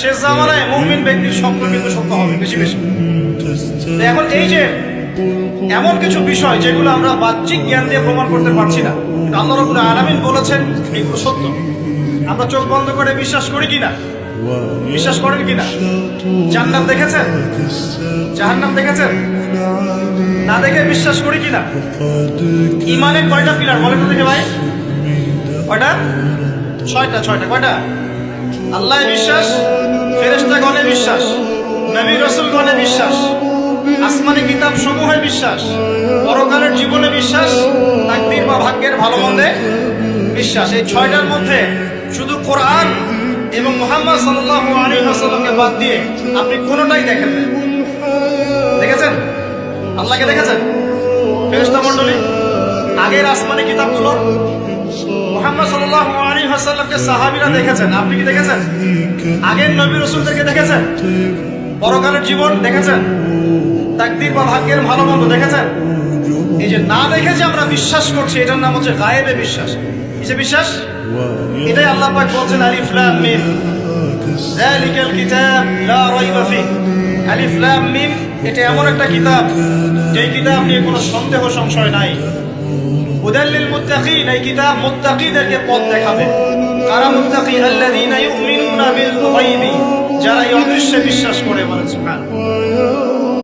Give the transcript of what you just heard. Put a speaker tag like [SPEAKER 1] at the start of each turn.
[SPEAKER 1] শেষ জামানায় মুমিন ব্যক্তির স্বপ্ন কিন্তু সত্য হবে বেশি বেশি। এখন এই যে এমন কিছু বিষয় যেগুলো আমরা বাহ্যিক জ্ঞান দিয়ে প্রমাণ করতে পারছি না, আল্লাহ রাব্বুল আলামিন বলেছেন এগুলো সত্য। আমরা চোখ বন্ধ করে বিশ্বাস করি কিনা? বিশ্বাস করেন কিনা? জান্নাত দেখেছেন? জাহান্নাম দেখেছেন? না দেখে বিশ্বাস করি কিনা? ইমানের কয়টা পিলার বলেন তো দেখে ভাই? কয়টা? ছয়টা। কয়টা? আল্লাহ বিশ্বাস, ফেরেশতাগণে বিশ্বাস, নবী রাসূলগণে বিশ্বাস, আসমানি কিতাব সমূহে বিশ্বাস, পরকালের জীবনে বিশ্বাস, তাকদীর বা ভাগ্যের ভালো মন্দে বিশ্বাস। এই ছয়টার মধ্যে শুধু কোরআন এবং মুহাম্মদ সাল্লাল্লাহু আলাইহি ওয়াসাল্লামকে বাদ দিয়ে আপনি কোনোটাই দেখেন না। দেখেছেন? আল্লাহকে দেখেছেন? ফেরেশতা মণ্ডলী, আগের আসমানি কিতাবগুলো, মুহাম্মদ সাল্লাল্লাহু আলাইহি ওয়াসাল্লামকে সাহাবীরা দেখেছেন, আপনি কি দেখেছেন? আগের নবী রাসূলদেরকে দেখেছেন? পরকালের জীবন দেখেছেন? তাকদীর বা ভাগ্যের ভালো মন্দ দেখেছেন? এই যে না দেখে যে আমরা বিশ্বাস করছি, এটার নাম হচ্ছে গায়েবে বিশ্বাস। কিসে বিশ্বাস? এটাই আল্লাহ পাক বলছেন আলিফ লাম মিম যালিকাল কিতাব লা রাইবা ফিহ। আলিফ লাম মিম এটা এমন একটা কিতাব যেই কিতাব নিয়ে কোনো সন্দেহ সংশয় নাই। হুদাল লিল মুত্তাকিন, এই কিতাব মুত্তাকিদেরকে পথ দেখাবে। কারা মুত্তাকি? আল্লাযীনা ইউমিনুনা বিল গায়বি, যারা এই অদৃশ্যে বিশ্বাস করে। বলেন সুবহানাল্লাহ।